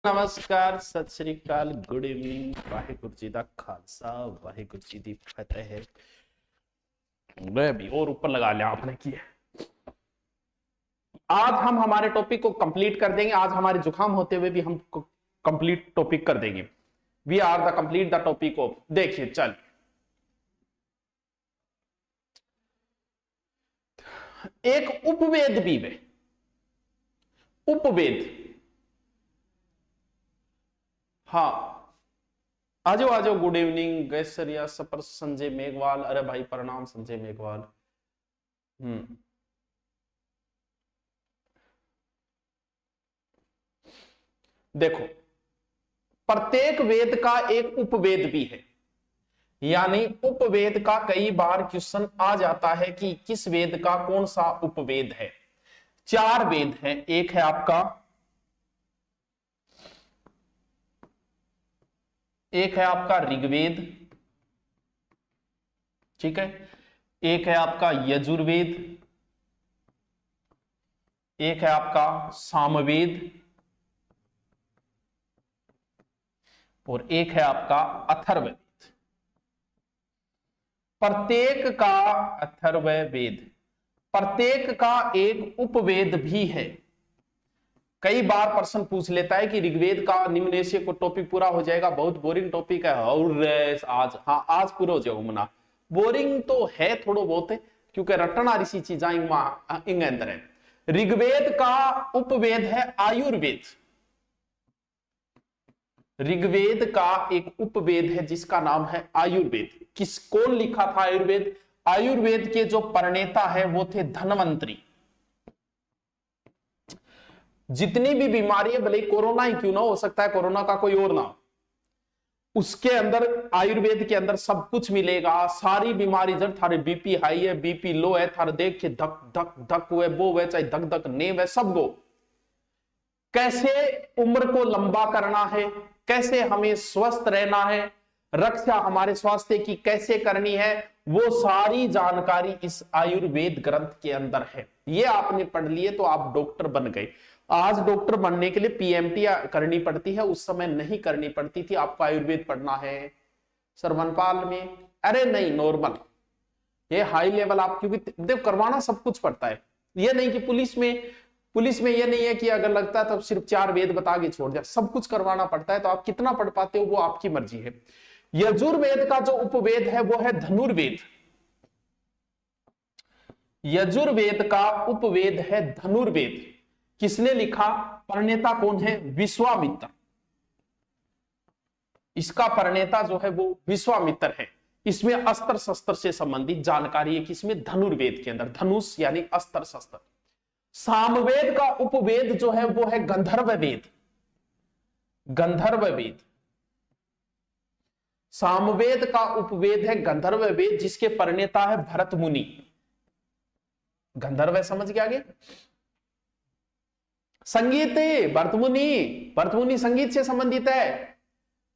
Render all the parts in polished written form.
नमस्कार, सत श्री अकाल, गुड इवनिंग, वाहिगुरु जी दा खालसा, वाहिगुरु जी दी फतेह। मैं भी और ऊपर लगा लिया आपने की है। आज हम हमारे टॉपिक को कंप्लीट कर देंगे। आज हमारे जुकाम होते हुए भी हम कंप्लीट टॉपिक कर देंगे। We are the complete the topic of. देखिए चल, एक उपवेद भी है। उपवेद, हाँ, आजो आजो, गुड इवनिंग गैसरिया सपर संजय मेघवाल। अरे भाई प्रणाम संजय मेघवाल। देखो, प्रत्येक वेद का एक उपवेद भी है, यानी उपवेद का कई बार क्वेश्चन आ जाता है कि किस वेद का कौन सा उपवेद है। चार वेद हैं। एक है आपका ऋग्वेद, ठीक है। एक है आपका यजुर्वेद, एक है आपका सामवेद, और एक है आपका अथर्ववेद। प्रत्येक का अथर्ववेद, प्रत्येक का एक उपवेद भी है। कई बार प्रश्न पूछ लेता है कि ऋग्वेद का निम्न से को टॉपिक पूरा हो जाएगा, बहुत बोरिंग टॉपिक है। और आज, हाँ आज पूरा हो जाएगा मना। बोरिंग तो है थोड़ा बहुत है, क्योंकि रटना ऋषि चीजा इंग अंदर है। ऋग्वेद का उपवेद है आयुर्वेद। ऋग्वेद का एक उपवेद है जिसका नाम है आयुर्वेद। कौन लिखा था आयुर्वेद? आयुर्वेद के जो प्रणेता है वो थे धन्वंतरी। जितनी भी बीमारी है, भले कोरोना ही क्यों ना हो सकता है, कोरोना का कोई और ना, उसके अंदर आयुर्वेद के अंदर सब कुछ मिलेगा। सारी बीमारी, जब थारे बीपी हाई है, बीपी लो है, थारे देख के धक धक धक हुए वो है, चाहे धक धक नेव है, सब गो। कैसे उम्र को लंबा करना है, कैसे हमें स्वस्थ रहना है, रक्षा हमारे स्वास्थ्य की कैसे करनी है, वो सारी जानकारी इस आयुर्वेद ग्रंथ के अंदर है। ये आपने पढ़ लिए तो आप डॉक्टर बन गए। आज डॉक्टर बनने के लिए पीएमटी करनी पड़ती है, उस समय नहीं करनी पड़ती थी। आपको आयुर्वेद पढ़ना है सर वनपाल में, अरे नहीं, नॉर्मल, ये हाई लेवल आप, क्योंकि देखो करवाना सब कुछ पड़ता है। ये नहीं कि पुलिस में ये नहीं है कि अगर लगता है तब सिर्फ 4 वेद बता के छोड़ दिया, सब कुछ करवाना पड़ता है। तो आप कितना पढ़ पाते हो वो आपकी मर्जी है। यजुर्वेद का जो उपवेद है वो है धनुर्वेद। यजुर्वेद का उपवेद है धनुर्वेद। किसने लिखा? प्रणेता कौन है? विश्वामित्र। इसका प्रणेता जो है वो विश्वामित्र है। इसमें अस्त्र शस्त्र से संबंधित जानकारी है। किसमें? धनुर्वेद के अंदर, धनुष यानी अस्त्र शस्त्र। सामवेद का उपवेद जो है वो है गंधर्व वेद। गंधर्व वेद, सामवेद का उपवेद है गंधर्व वेद, जिसके प्रणेता है भरत मुनि। गंधर्व समझ के आगे? संगीत, भरत मुनि संगीत से संबंधित है,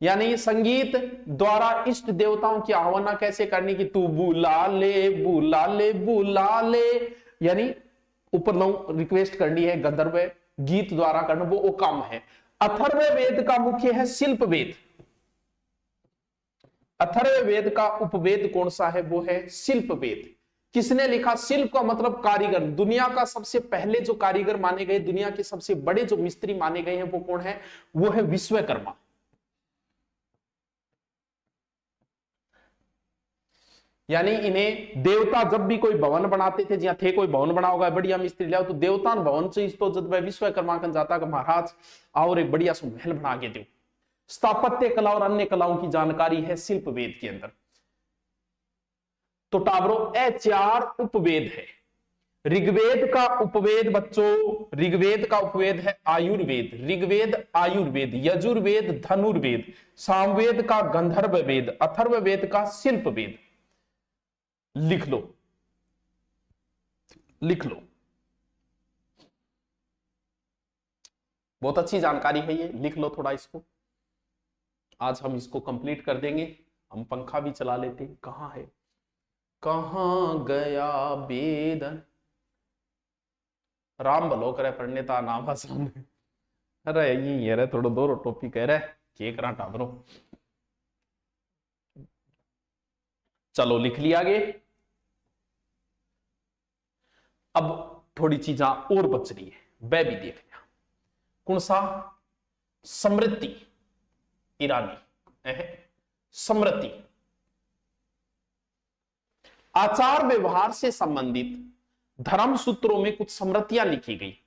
यानी संगीत द्वारा इष्ट देवताओं की आह्वाना कैसे करनी कि तू बुला ले बुला ले बुला ले, यानी ऊपर लोग रिक्वेस्ट करनी है, गंधर्व गीत द्वारा करना, वो काम है। अथर्ववेद का मुख्य है शिल्प वेद। अथर्ववेद का उपवेद कौन सा है? वो है शिल्प वेद। किसने लिखा? शिल्प का मतलब कारीगर। दुनिया का सबसे पहले जो कारीगर माने गए, दुनिया के सबसे बड़े जो मिस्त्री माने गए हैं, वो कौन है? वो है विश्वकर्मा। यानी इन्हें देवता जब भी कोई भवन बनाते थे, जहां थे कोई भवन बना होगा, बढ़िया मिस्त्री लाओ, तो देवता भवन से तो जब विश्वकर्मा कन जाता कि महाराज और एक बढ़िया सा महल बना के दो। स्थापत्य कला और अन्य कलाओं की जानकारी है शिल्प वेद के अंदर। तो टाबरो ए 4 उपवेद है। ऋग्वेद का उपवेद बच्चों, ऋग्वेद का उपवेद है आयुर्वेद। ऋग्वेद आयुर्वेद, यजुर्वेद धनुर्वेद, सामवेद का गंधर्व वेद, अथर्ववेद का शिल्प वेद। लिख लो, लिख लो, बहुत अच्छी जानकारी है ये, लिख लो थोड़ा इसको। आज हम इसको कंप्लीट कर देंगे। हम पंखा भी चला लेते हैं। कहां है, कहां गया वेद? राम भलो करे प्रणेता नाम सामने। अरे ये रे थोड़ा दो टॉपिक है रे के करा टाबरो। चलो लिख लिया आगे। अब थोड़ी चीजा और बच रही है, वह भी देख लिया। कौन सा? स्मृति ईरानी। स्मृति आचार व्यवहार से संबंधित धर्म सूत्रों में कुछ स्मृतियां लिखी गई।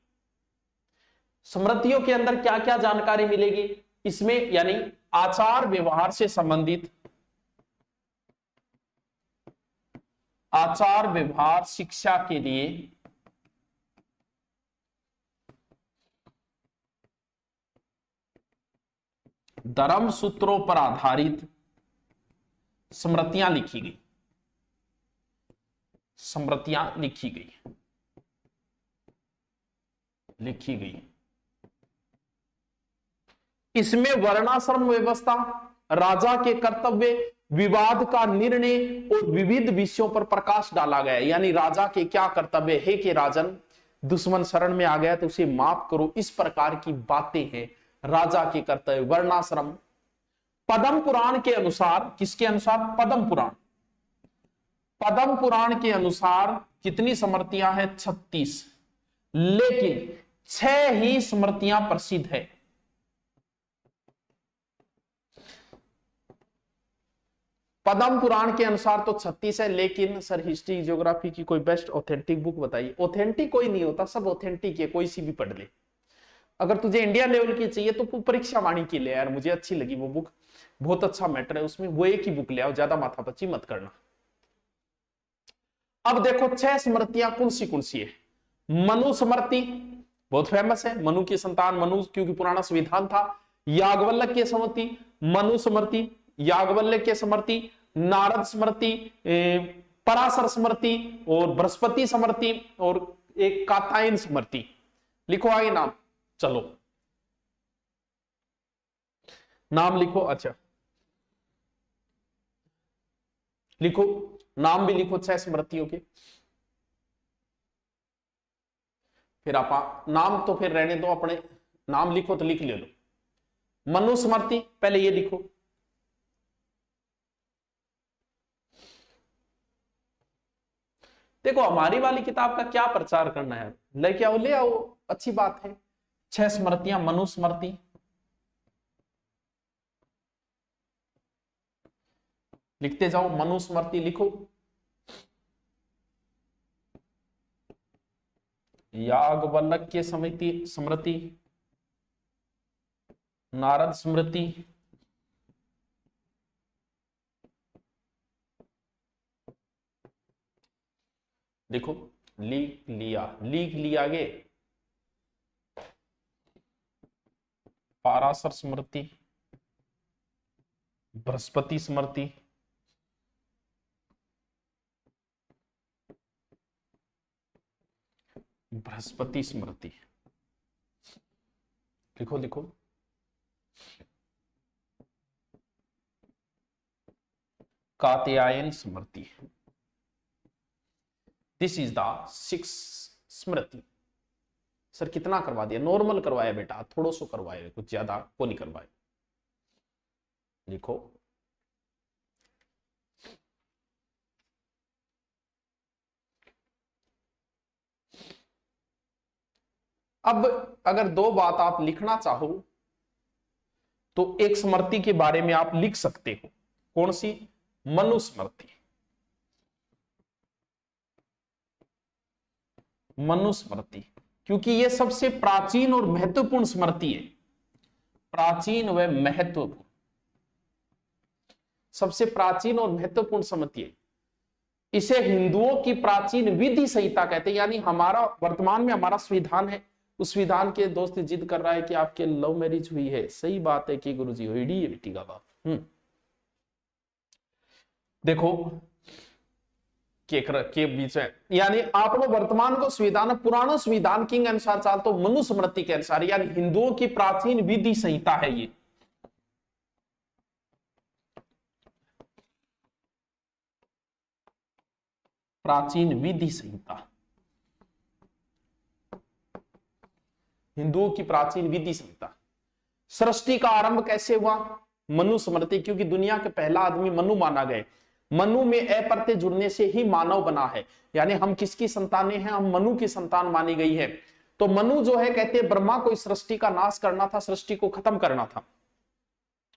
स्मृतियों के अंदर क्या क्या जानकारी मिलेगी इसमें, यानी आचार व्यवहार से संबंधित, आचार व्यवहार शिक्षा के लिए धर्म सूत्रों पर आधारित स्मृतियां लिखी गई। स्मृतियां लिखी गई। इसमें वर्णाश्रम व्यवस्था, राजा के कर्तव्य, विवाद का निर्णय और विविध विषयों पर प्रकाश डाला गया। यानी राजा के क्या कर्तव्य है कि राजन दुश्मन शरण में आ गया तो उसे माफ करो, इस प्रकार की बातें हैं राजा के कर्तव्य। वर्णाश्रम पद्म पुराण के अनुसार, किसके अनुसार? पद्म पुराण। पद्म पुराण के अनुसार कितनी स्मृतियां हैं? 36, लेकिन 6 ही स्मृतियां प्रसिद्ध है। पद्म पुराण के अनुसार तो 36 है, लेकिन सर हिस्ट्री ज्योग्राफी की कोई बेस्ट ऑथेंटिक बुक बताइए। ऑथेंटिक कोई नहीं होता, सब ऑथेंटिक है, कोई सी भी पढ़ ले। अगर तुझे इंडिया लेवल की चाहिए तो परीक्षा वाणी की ले यार, मुझे अच्छी लगी वो बुक, बहुत अच्छा मैटर है उसमें, वो एक ही बुक ले आओ, ज्यादा माथापच्ची मत करना। अब देखो 6 स्मृतियां कौन सी है। मनु स्मृति बहुत फेमस है, मनु की संतान मनु, क्योंकि पुराना संविधान था। याज्ञवल्क्य की स्मृति, मनु स्मृति, याज्ञवल्क्य की स्मृति, नारद स्मृति, पराशर स्मृति और बृहस्पति स्मृति और एक कात्यायन स्मृति। लिखो आगे नाम, चलो नाम लिखो। अच्छा लिखो, नाम भी लिखो 6 स्मृतियों के। फिर आप नाम तो फिर रहने दो, अपने नाम लिखो तो लिख ले लो। मनुस्मृति पहले ये लिखो। देखो हमारी वाली किताब का क्या प्रचार करना है, लेके आओ, ले आओ, अच्छी बात है। 6 स्मृतियां मनुस्मृति, लिखते जाओ, मनुस्मृति लिखो। याज्ञवल्क्य समिति स्मृति, नारद स्मृति, देखो लिख लिया गे। पाराशर स्मृति, बृहस्पति स्मृति, बृहस्पति स्मृति, लिखो लिखो। Katyayana Smriti, this is the 6 Smriti. Sir कितना करवा दिया? नॉर्मल करवाया बेटा, थोड़ा सा करवाए, कुछ ज्यादा को नहीं करवाए। लिखो अब अगर 2 बात आप लिखना चाहो तो एक स्मृति के बारे में आप लिख सकते हो। कौन सी? मनुस्मृति। मनुस्मृति क्योंकि यह सबसे प्राचीन और महत्वपूर्ण स्मृति है। प्राचीन व महत्वपूर्ण, सबसे प्राचीन और महत्वपूर्ण स्मृति है। इसे हिंदुओं की प्राचीन विधि संहिता कहते हैं। यानी हमारा वर्तमान में हमारा संविधान है, उस संविधान के दोस्त जिद कर रहा है कि आपके लव मैरिज हुई है। सही बात है कि गुरुजी हुई है बेटी का बाप। देखो के बीच में, यानी आपको वर्तमान को संविधान, पुराना संविधान के अनुसार चाल तो मनुस्मृति के अनुसार, यानी हिंदुओं की प्राचीन विधि संहिता है ये। प्राचीन विधि संहिता, हिंदुओं की प्राचीन विधि संहिता। सृष्टि का आरंभ कैसे हुआ? मनु स्मृति, क्योंकि दुनिया के पहला आदमी मनु माना गया। मनु में ए प्रत्यय जुड़ने से ही मानव बना है, यानी हम किसकी संतानें हैं? हम मनु की संतान मानी गई है। तो मनु जो है, कहते हैं ब्रह्मा को इस सृष्टि का नाश करना था, सृष्टि को खत्म करना था।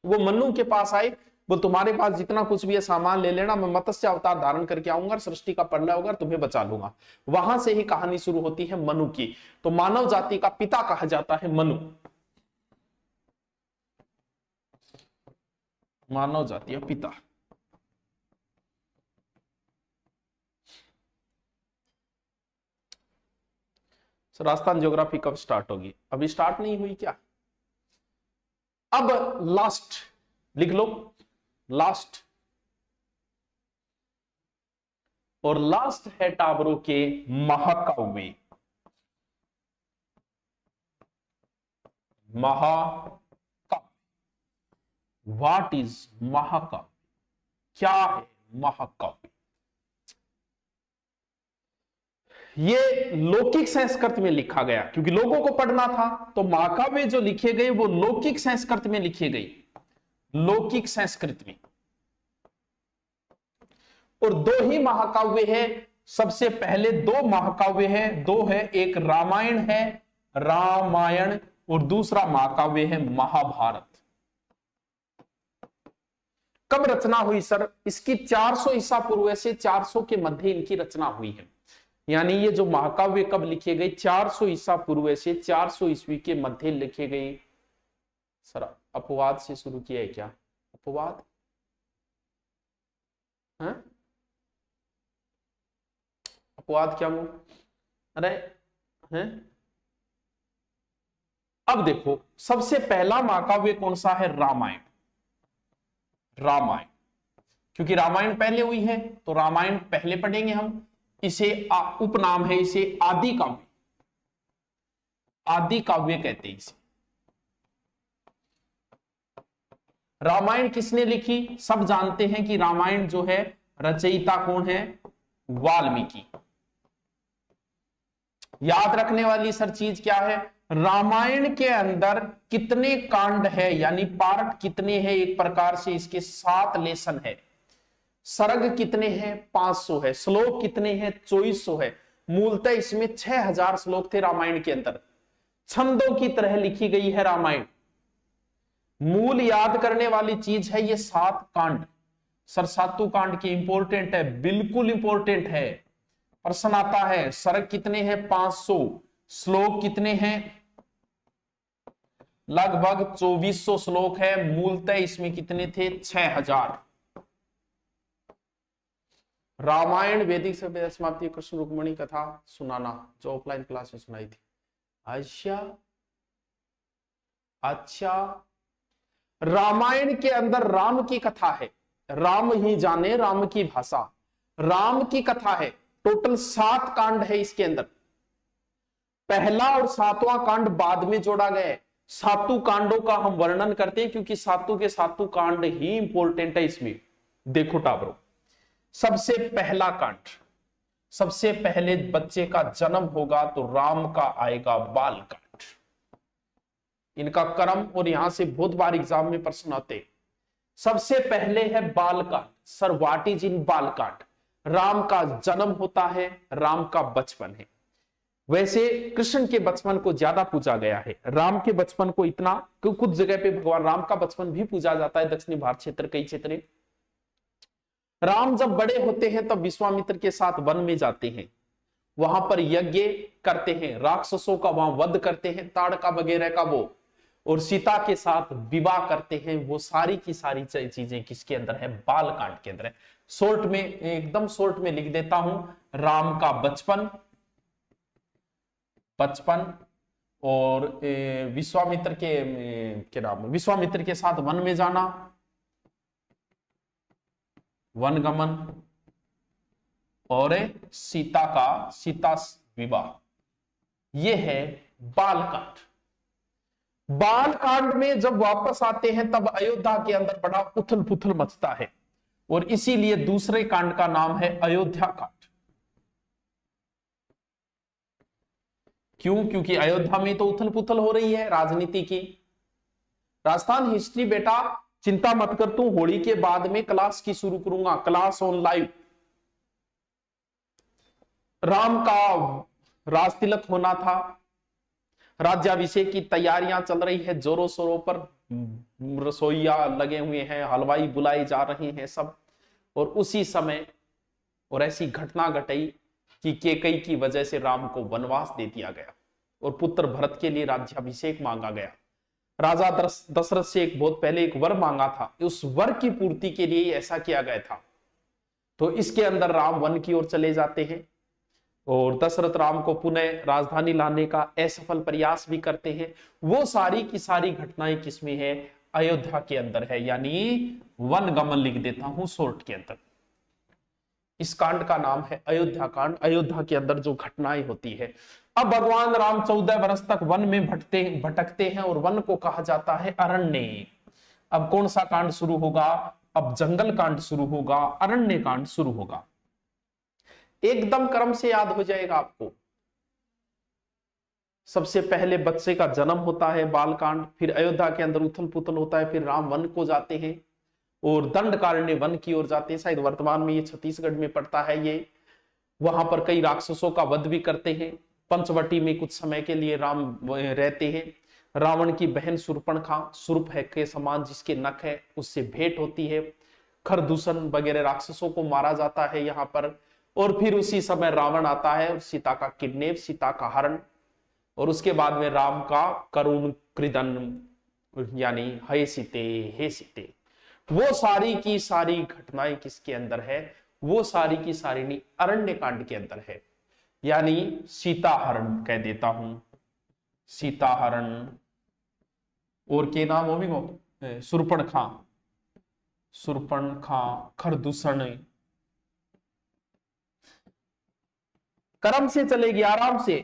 वो मनु के पास आए, वो तुम्हारे पास जितना कुछ भी है सामान ले लेना, मैं मत्स्य अवतार धारण करके आऊंगा, सृष्टि का प्रलय होगा, तुम्हें बचा लूंगा। वहां से ही कहानी शुरू होती है मनु की। तो मानव जाति का पिता कहा जाता है मनु, मानव जाति का पिता। राजस्थान ज्योग्राफी कब स्टार्ट होगी? अभी स्टार्ट नहीं हुई क्या? अब लास्ट लिख लो, लास्ट, और लास्ट है टावरों के महाकाव्य। महाकाव्य, व्हाट इज महाकाव्य? क्या है महाकाव्य? ये लौकिक संस्कृत में लिखा गया, क्योंकि लोगों को पढ़ना था, तो महाकाव्य जो लिखे गए वो लौकिक संस्कृत में लिखे गए, लौकिक संस्कृत में। और दो ही महाकाव्य है, सबसे पहले दो महाकाव्य है, दो है, एक रामायण है, रामायण, और दूसरा महाकाव्य है महाभारत। कब रचना हुई सर? इसकी 400 ईसा पूर्व से 400 के मध्य इनकी रचना हुई है। यानी ये जो महाकाव्य कब लिखे गए? 400 ईसा पूर्व से 400 ईस्वी के मध्य लिखे गए। सर अपवाद से शुरू किया है क्या? अपवाद है? अपवाद क्या मुंह? अरे हैं? अब देखो, सबसे पहला महाकाव्य कौन सा है? रामायण। रामायण, क्योंकि रामायण पहले हुई है तो रामायण पहले पढ़ेंगे हम। इसे उपनाम है, इसे आदि काव्य, आदि काव्य कहते हैं इसे। रामायण किसने लिखी? सब जानते हैं कि रामायण जो है रचयिता कौन है? वाल्मीकि। याद रखने वाली सर चीज क्या है? रामायण के अंदर कितने कांड है, यानी पार्ट कितने हैं? एक प्रकार से इसके 7 लेसन है। सर्ग कितने हैं? 500 है। श्लोक कितने हैं? 2400 है। मूलतः इसमें 6000 श्लोक थे रामायण के अंदर। छंदों की तरह लिखी गई है रामायण। मूल याद करने वाली चीज है ये 7 कांड। सर सातों कांड की इंपॉर्टेंट है, बिल्कुल इंपॉर्टेंट है, प्रश्न आता है। सर्ग कितने हैं? 500। श्लोक कितने हैं? लगभग 2400 श्लोक है। मूलतः इसमें कितने थे? 6000। रामायण वैदिक सभ्यता समाप्ति कृष्ण रुक्मिणी कथा सुनाना, जो ऑफलाइन क्लास में सुनाई थी। अच्छा, रामायण के अंदर राम की कथा है। राम ही जाने राम की भाषा, राम की कथा है। टोटल 7 कांड है इसके अंदर। पहला और 7वां कांड बाद में जोड़ा गया है। 7 कांडों का हम वर्णन करते हैं, क्योंकि 7 के 7 कांड ही इंपॉर्टेंट है इसमें। देखो टाबरो, सबसे पहला कांड, सबसे पहले बच्चे का जन्म होगा तो राम का आएगा बाल कांड। इनका क्रम, और यहां से बहुत बार एग्जाम में प्रश्न आते। सबसे पहले है बाल कांड। सर व्हाट इज इन बाल कांड? राम का जन्म होता है, राम का बचपन है। वैसे कृष्ण के बचपन को ज्यादा पूजा गया है, राम के बचपन को इतना, कुछ जगह पे भगवान राम का बचपन भी पूजा जाता है, दक्षिणी भारत क्षेत्र, कई क्षेत्र। राम जब बड़े होते हैं तब विश्वामित्र के साथ वन में जाते हैं, वहां पर यज्ञ करते हैं, राक्षसों का वहां वध करते हैं, ताड़का वगैरह का वो, और सीता के साथ विवाह करते हैं। वो सारी की सारी चीजें किसके अंदर है? बाल कांड के अंदर है। शॉर्ट में, एकदम शॉर्ट में लिख देता हूं, राम का बचपन, और विश्वामित्र के क्या नाम, विश्वामित्र के साथ वन में जाना, वनगमन, और सीता विवाह, ये है बालकांड। बालकांड में जब वापस आते हैं तब अयोध्या के अंदर बड़ा उथल पुथल मचता है, और इसीलिए दूसरे कांड का नाम है अयोध्या कांड। क्यों? क्योंकि अयोध्या में तो उथल पुथल हो रही है राजनीति की। राजस्थान हिस्ट्री बेटा चिंता मत कर, तू होली के बाद में क्लास की शुरू करूंगा, क्लास ऑन लाइव। राम का राज तिलक होना था, राज्याभिषेक की तैयारियां चल रही है जोरों शोरों पर, रसोईया लगे हुए हैं, हलवाई बुलाए जा रहे हैं सब। और उसी समय और ऐसी घटना घटी कि केकई की वजह से राम को वनवास दे दिया गया और पुत्र भरत के लिए राज्याभिषेक मांगा गया। राजा दशरथ से एक बहुत पहले एक वर मांगा था, उस वर की पूर्ति के लिए ऐसा किया गया था। तो इसके अंदर राम वन की ओर चले जाते हैं और दशरथ राम को पुनः राजधानी लाने का असफल प्रयास भी करते हैं। वो सारी की सारी घटनाएं किसमें है? अयोध्या के अंदर है, यानी वन गमन लिख देता हूं शॉर्ट के अंदर। इस कांड का नाम है अयोध्या कांड। अयोध्या के अंदर जो घटनाएं होती है। अब भगवान राम 14 वर्ष तक वन में भटकते हैं और वन को कहा जाता है अरण्य। अब कौन सा कांड शुरू होगा? अब जंगल कांड शुरू होगा, अरण्य कांड शुरू होगा। एकदम क्रम से याद हो जाएगा आपको। सबसे पहले बच्चे का जन्म होता है, बाल कांड, फिर अयोध्या के अंदर उथल पुथल होता है, फिर राम वन को जाते हैं और दंडकारण्य वन की ओर जाते हैं। शायद वर्तमान में ये छत्तीसगढ़ में पड़ता है ये। वहां पर कई राक्षसों का वध भी करते हैं। पंचवटी में कुछ समय के लिए राम रहते हैं। रावण की बहन शूर्पणखा, सुर्प है के समान जिसके नख है, उससे भेंट होती है। खरदूषण वगैरह राक्षसों को मारा जाता है यहाँ पर। और फिर उसी समय रावण आता है और सीता का किडनैप, सीता का हरण, और उसके बाद में राम का करुण क्रीदन, यानी हे सीते हे सीते। वो सारी की सारी घटनाएं किसके अंदर है? वो सारी की सारी अरण्य कांड के अंदर है, यानी सीता हरण कह देता हूं, सीता हरण। और के नाम हो भी शूर्पणखा, शूर्पणखा, खरदूषण। कर्म से चलेगी आराम से।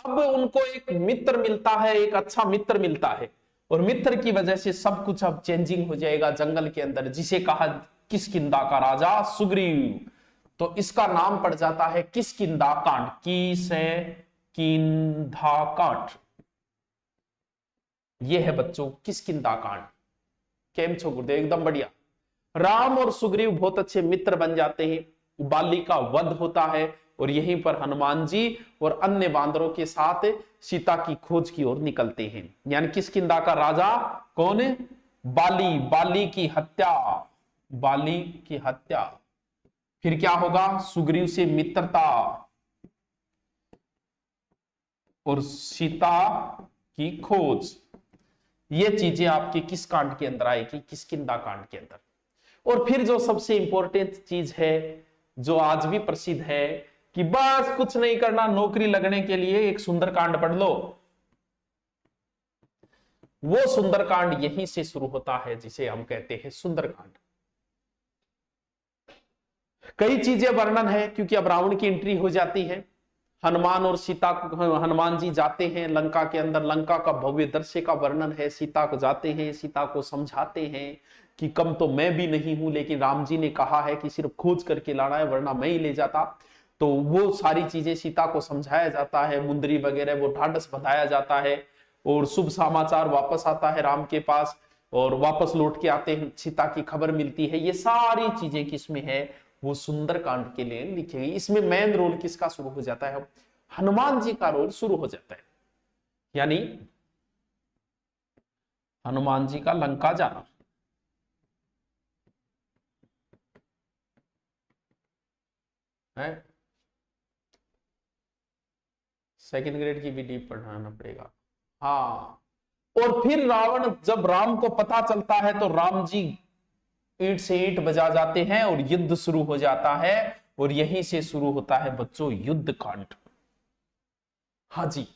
अब उनको एक मित्र मिलता है, एक अच्छा मित्र मिलता है, और मित्र की वजह से सब कुछ अब चेंजिंग हो जाएगा जंगल के अंदर, जिसे कहा किष्किंधा का राजा सुग्रीव। तो इसका नाम पड़ जाता है किष्किंधा कांड, किष्किंधा कांड। यह है बच्चों किष्किंधा कांड। केम छो गुरुदेव? एकदम बढ़िया। राम और सुग्रीव बहुत अच्छे मित्र बन जाते हैं। बाली का वध होता है और यहीं पर हनुमान जी और अन्य बांदरों के साथ सीता की खोज की ओर निकलते हैं। यानी किष्किंधा का राजा कौन है? बाली। बाली की हत्या, बाली की हत्या। फिर क्या होगा? सुग्रीव से मित्रता और सीता की खोज। ये चीजें आपके किस कांड के अंदर आएगी? किष्किंधा कांड के अंदर। और फिर जो सबसे इंपॉर्टेंट चीज है, जो आज भी प्रसिद्ध है, कि बस कुछ नहीं करना, नौकरी लगने के लिए एक सुंदरकांड पढ़ लो। वो सुंदरकांड यहीं से शुरू होता है, जिसे हम कहते हैं सुंदरकांड। कई चीजें वर्णन है, क्योंकि अब रावण की एंट्री हो जाती है। हनुमान और सीता, हनुमान जी जाते हैं लंका के अंदर, लंका का भव्य दृश्य का वर्णन है। सीता को जाते हैं, सीता को समझाते हैं कि कम तो मैं भी नहीं हूं, लेकिन राम जी ने कहा है कि सिर्फ खोज करके लाना है, वरना मैं ही ले जाता। तो वो सारी चीजें सीता को समझाया जाता है, मुंदरी वगैरह वो ढांढस बंधाया जाता है, और शुभ समाचार वापस आता है राम के पास, और वापस लौट के आते हैं, सीता की खबर मिलती है। ये सारी चीजें किसमें है? वो सुंदरकांड के लिए लिखी गई। इसमें मेन रोल किसका शुरू हो जाता है? हनुमान जी का रोल शुरू हो जाता है, यानी हनुमान जी का लंका जाना। है सेकंड ग्रेड की भी डीप पढ़ाना पड़ेगा। हाँ, और फिर रावण, जब राम को पता चलता है तो राम जी ईंट से ईंट बजा जाते हैं और युद्ध शुरू हो जाता है। और यहीं से शुरू होता है बच्चों युद्ध कांड। हाँ जी,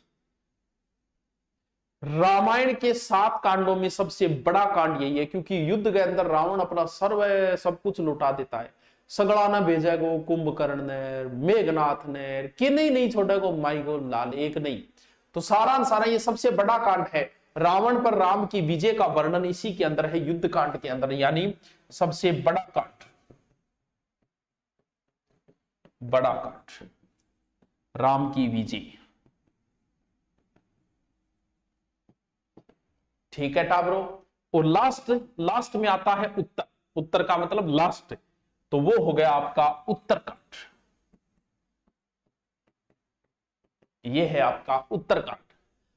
रामायण के 7 कांडों में सबसे बड़ा कांड यही है, क्योंकि युद्ध के अंदर रावण अपना सर्व सब कुछ लुटा देता है। सगड़ा न भेजेगो कुंभकर्ण ने, मेघनाथ ने, कि नहीं छोड़ेगो माई गो लाल एक नहीं। तो सारा ये सबसे बड़ा कांड है। रावण पर राम की विजय का वर्णन इसी के अंदर है, युद्ध कांड के अंदर, यानी सबसे बड़ा कांड, बड़ा कांड, राम की विजय। ठीक है टाबरो। और लास्ट लास्ट में आता है उत्तर, उत्तर का मतलब लास्ट, तो वो हो गया आपका उत्तरकांड। ये है आपका उत्तरकांड।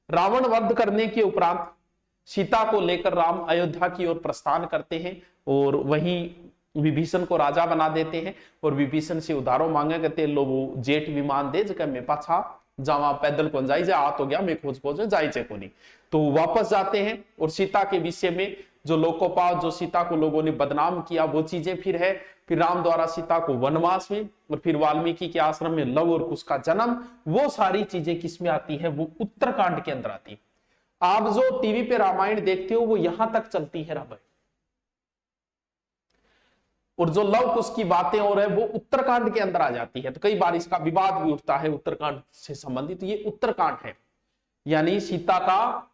रावण वध करने के उपरांत सीता को लेकर राम अयोध्या की ओर प्रस्थान करते हैं और वहीं विभीषण को राजा बना देते हैं और विभीषण से उधारो मांगे, कहते लो वो जेठ विमान दे जगह में पाछा जावा पैदल कौन जाई, आ तो गया मैं खोज खोज जाई चे को नहीं। तो वापस जाते हैं और सीता के विषय में जो लोकोपात, जो सीता को लोगों ने बदनाम किया, वो चीजें फिर है। फिर राम द्वारा सीता को वनवास में और फिर वाल्मीकि के आश्रम में लव और कुश का जन्म, वो सारी चीजें किसमें आती है, वो उत्तरकांड के अंदर आती है। आप जो टीवी पे रामायण देखते हो वो यहां तक चलती है रामायण, और जो लव कुश की बातें और है वो उत्तरकांड के अंदर आ जाती है। तो कई बार इसका विवाद भी उठता है उत्तरकांड से संबंधित। ये उत्तरकांड है, यानी सीता का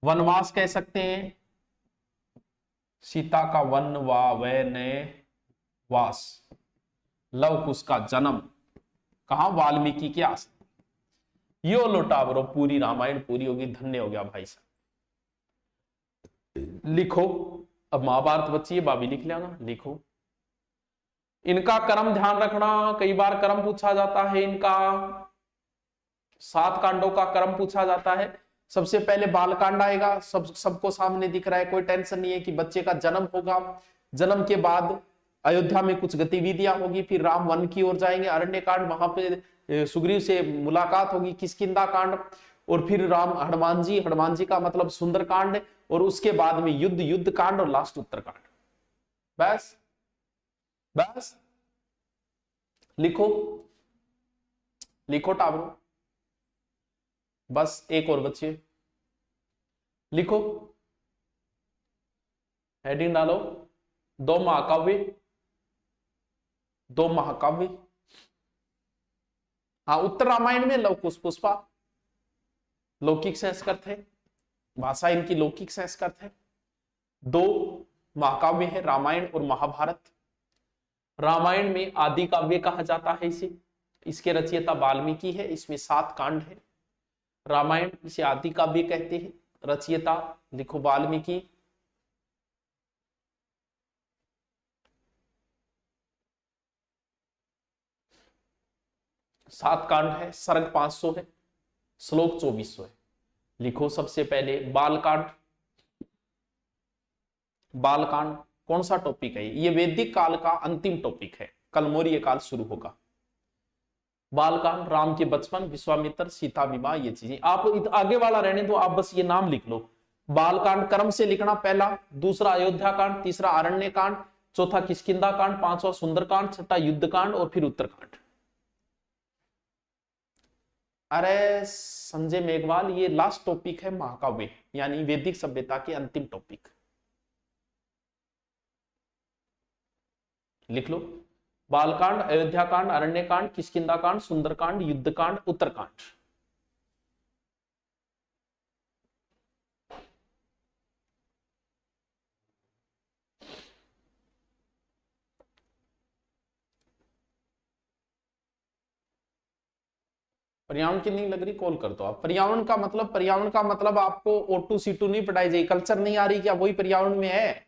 वनवास कह सकते हैं, सीता का वन वास, लव कुश का जन्म कहा, वाल्मीकि के आश्रम। यो लोटा बरो पूरी रामायण पूरी होगी, धन्य हो गया भाई साहब। लिखो अब महाभारत बच्ची है, भाभी लिख लेना, लिखो। इनका कर्म ध्यान रखना, कई बार कर्म पूछा जाता है इनका, 7 कांडों का कर्म पूछा जाता है। सबसे पहले बालकांड आएगा, सबको सामने दिख रहा है, कोई टेंशन नहीं है कि बच्चे का जन्म होगा। जन्म के बाद अयोध्या में कुछ गतिविधियां होगी, फिर राम वन की ओर जाएंगे, अरण्य कांड, वहां पे सुग्रीव से मुलाकात होगी, किष्किंधा कांड, और फिर राम हनुमान जी का मतलब सुंदर कांड, और उसके बाद में युद्ध कांड और लास्ट उत्तरकांड। बस बस लिखो लिखो टाबरो, बस एक और बच्चे लिखो, हेडिंग डालो, 2 महाकाव्य। हाँ, उत्तर रामायण में लव कुश पुष्पा लौकिक संस्कृत है, भाषा इनकी लौकिक संस्कृत है। 2 महाकाव्य है, रामायण और महाभारत। रामायण में आदि काव्य कहा जाता है इसे, इसके रचयिता वाल्मीकि है, इसमें 7 कांड है। रामायण इसे आदि काव्य कहते हैं, रचयिता लिखो वाल्मीकि। सात कांड है, सर्ग 500 है, श्लोक 2400 है। लिखो सबसे पहले बालकांड। बालकांड कौन सा टॉपिक है? ये वैदिक काल का अंतिम टॉपिक है, कल मौर्य काल शुरू होगा। बालकांड, राम के बचपन, विश्वामित्र, सीता विवाह, ये चीजें। आप आगे वाला रहने दो, आप बस ये नाम लिख लो। बालकांड क्रम से लिखना, पहला, दूसरा अयोध्या कांड, तीसरा अरण्य कांड, चौथा किष्किंधा कांड, 5वां सुंदरकांड, छठा युद्ध कांड और फिर उत्तरकांड। अरे संजय मेघवाल, ये लास्ट टॉपिक है महाकाव्य, यानी वैदिक सभ्यता के अंतिम टॉपिक। लिख लो, बालकांड, अयोध्या कांड, अरण्य कांड, किष्किंधा कांड, सुंदरकांड, युद्ध कांड, उत्तरकांड। पर्यावरण की नहीं लग रही, कॉल कर दो आप। पर्यावरण का मतलब आपको O2 C2 नहीं पढ़ाई जाएगी, कल्चर नहीं आ रही क्या? वही पर्यावरण में है।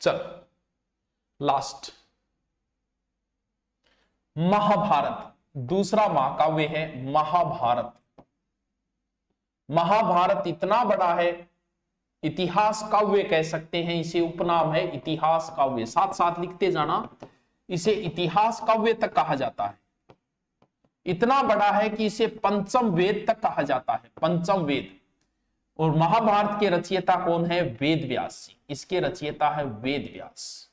चल लास्ट, महाभारत दूसरा महाकाव्य है। महाभारत, महाभारत इतना बड़ा है, इतिहास काव्य कह सकते हैं इसे, उपनाम है इतिहास काव्य। साथ साथ लिखते जाना, इसे इतिहास काव्य तक कहा जाता है। इतना बड़ा है कि इसे पंचम वेद तक कहा जाता है, पंचम वेद। और महाभारत के रचयिता कौन है? वेद व्यास जी, इसके रचयिता है वेद व्यास।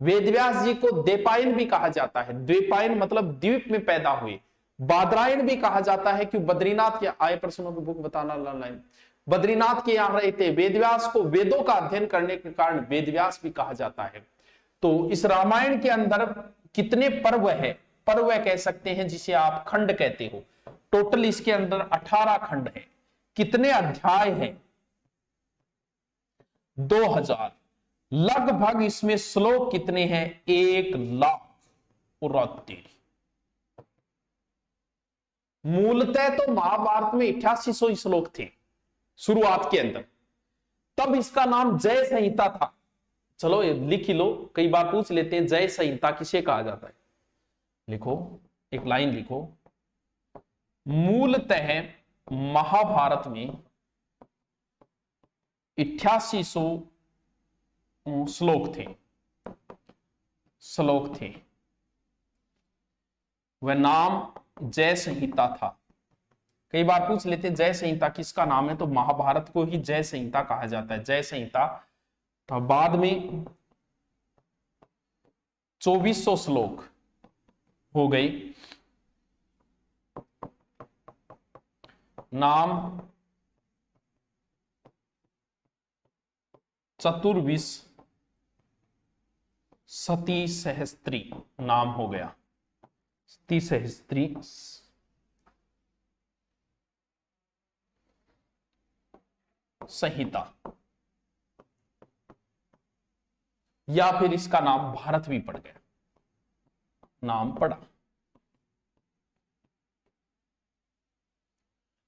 वेद व्यास जी को द्वैपायन भी कहा जाता है। द्वैपायन मतलब द्वीप में पैदा हुए। बादरायण भी कहा जाता है, क्यों? बद्रीनाथ के आए प्रश्नों की बुक बताना लाइन, बद्रीनाथ के यहां रहे थे। वेदव्यास को वेदों का अध्ययन करने के कारण वेदव्यास भी कहा जाता है। तो इस रामायण के अंदर कितने पर्व है? पर्व कह सकते हैं जिसे आप खंड कहते हो। टोटल इसके अंदर 18 खंड है। कितने अध्याय हैं? 2000। लगभग इसमें श्लोक कितने हैं? 1,00,000। मूलतः तो महाभारत में 8800 श्लोक थे शुरुआत के अंदर, तब इसका नाम जय संहिता था। चलो ये लिख ही लो, कई बार पूछ लेते हैं जय संहिता किसे कहा जाता है। लिखो, एक लाइन लिखो, मूलतः महाभारत में 8800 श्लोक थे, वह नाम जय संहिता था। कई बार पूछ लेते हैं जय संहिता किसका नाम है, तो महाभारत को ही जय संहिता कहा जाता है, जय संहिता। तो बाद में 2400 श्लोक हो गई, नाम चतुर्विश सती सहस्त्री नाम हो गया, सती सहस्त्री संहिता, या फिर इसका नाम भारत भी पड़ गया, नाम पड़ा।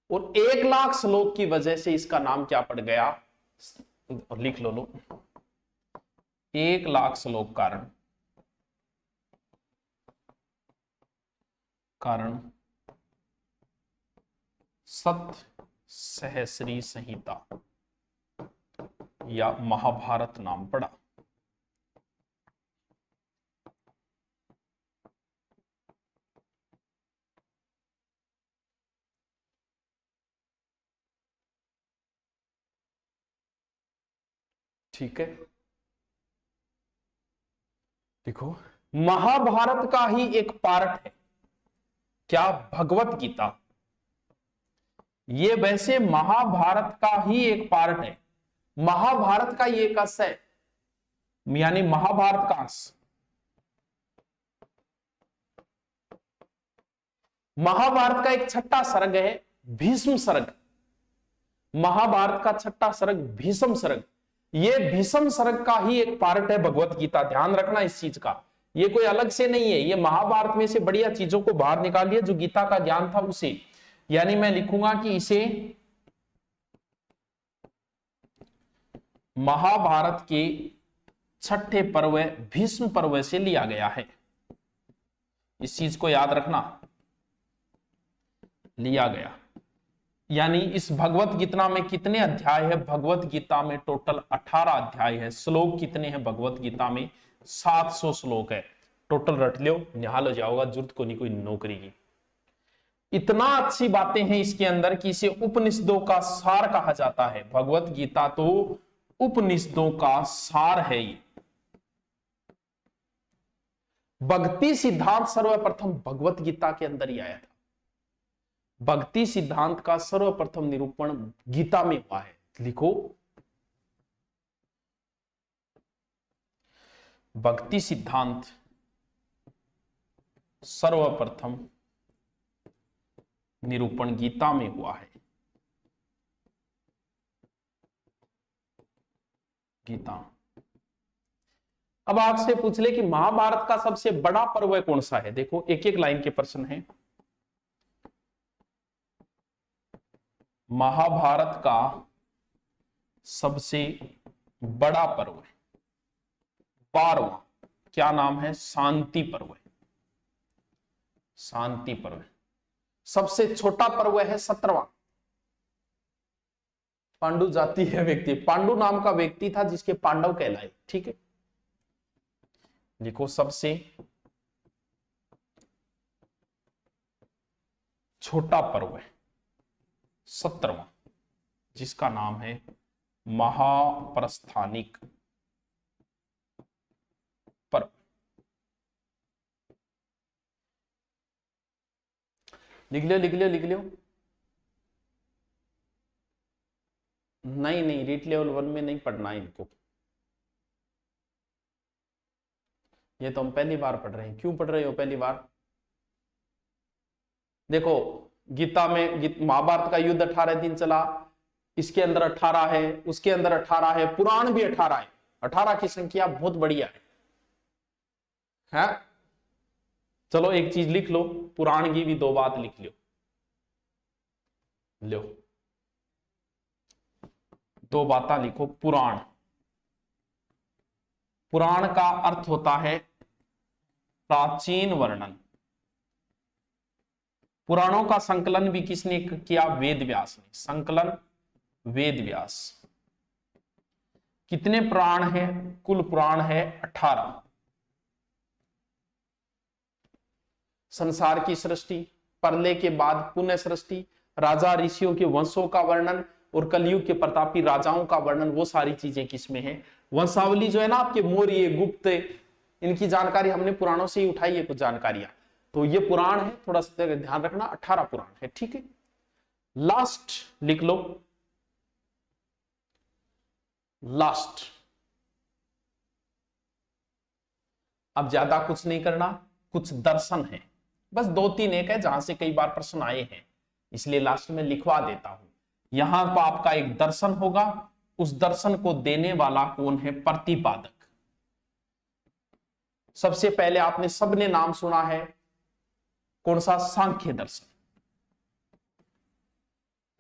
और 1,00,000 श्लोक की वजह से इसका नाम क्या पड़ गया, और लिख लो 1,00,000 श्लोक कारण सत सहस्री संहिता या महाभारत नाम पड़ा। ठीक है, देखो महाभारत का ही एक पार्ट है क्या, भगवत गीता। ये वैसे महाभारत का ही एक पार्ट है, महाभारत का ये एक अंश है, यानी महाभारत का अंश। महाभारत का एक छठा सर्ग है भीष्म सर्ग, महाभारत का छठा सर्ग भीष्म सर्ग, ये भीष्म सर्ग का ही एक पार्ट है भगवत गीता। ध्यान रखना इस चीज का, ये कोई अलग से नहीं है, ये महाभारत में से बढ़िया चीजों को बाहर निकालिए, जो गीता का ज्ञान था उसे। यानी मैं लिखूंगा कि इसे महाभारत के छठे पर्व भीष्म पर्व से लिया गया है, इस चीज को याद रखना, लिया गया। यानी इस भगवत गीता में कितने अध्याय है, भगवत गीता में टोटल 18 अध्याय है। श्लोक कितने हैं भगवत गीता में, 700 श्लोक है टोटल। रट लो, निहाल हो जाओगा, जरूरत को नहीं कोई नौकरी की। इतना अच्छी बातें हैं इसके अंदर कि इसे उपनिषदों का सार कहा जाता है। भगवत गीता तो उपनिषदों का सार है। ये भक्ति सिद्धांत सर्वप्रथम भगवत गीता के अंदर ही आया था। भक्ति सिद्धांत का सर्वप्रथम निरूपण गीता में हुआ है। लिखो, भक्ति सिद्धांत सर्वप्रथम निरूपण गीता में हुआ है। गीता। अब आपसे पूछ ले कि महाभारत का सबसे बड़ा पर्व कौन सा है। देखो, एक एक लाइन के प्रश्न है। महाभारत का सबसे बड़ा पर्व है 12वां, क्या नाम है, शांति पर्व है। शांति पर्व। सबसे छोटा पर्व है 17वां, पांडु जाति है व्यक्ति, पांडु नाम का व्यक्ति था जिसके पांडव कहलाए। ठीक है, लिखो, सबसे छोटा पर्व है 17वां, जिसका नाम है महाप्रस्थानिक पर्व। लिख लियो, लिख लियो, लिख लियो। नहीं नहीं, रीट लेवल 1 में नहीं पढ़ना है इनको, ये तो हम पहली बार पढ़ रहे हैं। क्यों पढ़ रहे हो पहली बार? देखो, गीता में महाभारत का युद्ध 18 दिन चला, इसके अंदर 18 है, उसके अंदर 18 है, पुराण भी 18 है। 18 की संख्या बहुत बढ़िया है? चलो एक चीज लिख लो, पुराण की भी 2 बात लिख लो 2 बातें लिखो। पुराण, पुराण का अर्थ होता है प्राचीन वर्णन। पुराणों का संकलन भी किसने किया? वेद व्यास ने। संकलन वेद व्यास। कितने पुराण है? कुल पुराण है 18। संसार की सृष्टि, प्रलय के बाद पुनः सृष्टि, राजा ऋषियों के वंशों का वर्णन और कलयुग के प्रतापी राजाओं का वर्णन, वो सारी चीजें किसमें है? वंशावली जो है ना आपके, मौर्य, गुप्त, इनकी जानकारी हमने पुराणों से ही उठाई है कुछ जानकारियां। तो ये पुराण है, थोड़ा सा ध्यान रखना, 18 पुराण है, ठीक है। लास्ट लिख लो, लास्ट। अब ज्यादा कुछ नहीं करना, कुछ दर्शन है, बस 2-3 एक है जहां से कई बार प्रश्न आए हैं, इसलिए लास्ट में लिखवा देता हूं। यहां पर आपका एक दर्शन होगा, उस दर्शन को देने वाला कौन है? प्रतिपादक। सबसे पहले आपने सबने नाम सुना है, कौन सा? सांख्य दर्शन।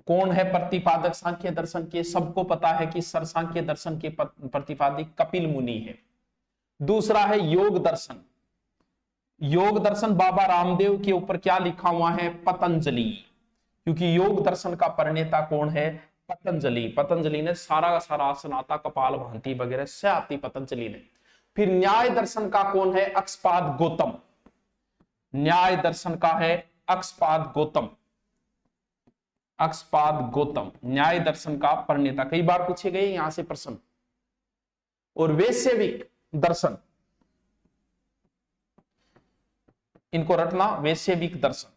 कौन है प्रतिपादक सांख्य दर्शन के? सबको पता है कि सर सांख्य दर्शन के प्रतिपादक कपिल मुनि है। दूसरा है योग दर्शन। योग दर्शन बाबा रामदेव के ऊपर क्या लिखा हुआ है? पतंजलि। क्योंकि योग दर्शन का प्रणेता कौन है? पतंजलि। पतंजलि ने सारा का सारा आसनाता, कपाल भांति वगैरह से आती पतंजलि ने। फिर न्याय दर्शन का कौन है? अक्षपाद गौतम। न्याय दर्शन का है अक्षपाद गौतम। अक्षपाद गौतम न्याय दर्शन का प्रणेता, कई बार पूछे गए यहां से प्रश्न। और वैश्विक दर्शन, इनको रटना, वैश्विक दर्शन।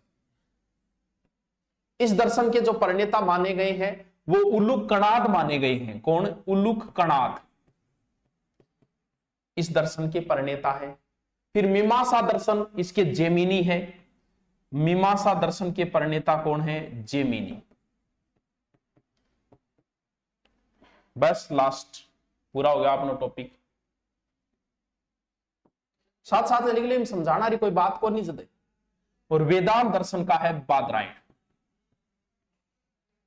इस दर्शन के जो प्रणेता माने गए हैं वो उल्लूक कणाद माने गए हैं। कौन? उल्लूक कणाद इस दर्शन के प्रणेता है। फिर मीमांसा दर्शन, इसके जेमिनी है। मीमांसा दर्शन के प्रणेता कौन है? जेमिनी। बस लास्ट पूरा हो गया अपना टॉपिक। साथ साथ लिख ले, समझाना रही कोई बात को नहीं जदे। और वेदांत दर्शन का है बादरायण।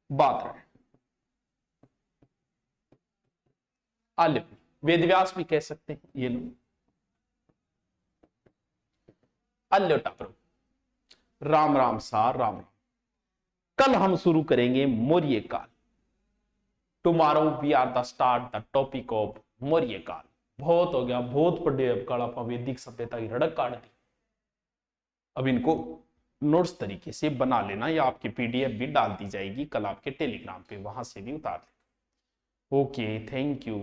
बादरायण आल्य, वेदव्यास भी कह सकते हैं ये लोग। अल्योटा प्रभु। राम राम सार राम राम। कल हम शुरू करेंगे मौर्य काल। Tomorrow we are the start the topic of Maurya काल। बहुत हो गया, बहुत पढ़े अब काल आप वैदिक सभ्यता की रड़क काट दी। अब इनको नोट्स तरीके से बना लेना, या आपकी पीडीएफ भी डाल दी जाएगी कल आपके टेलीग्राम पे, वहां से भी उतार लेना। Okay, thank you.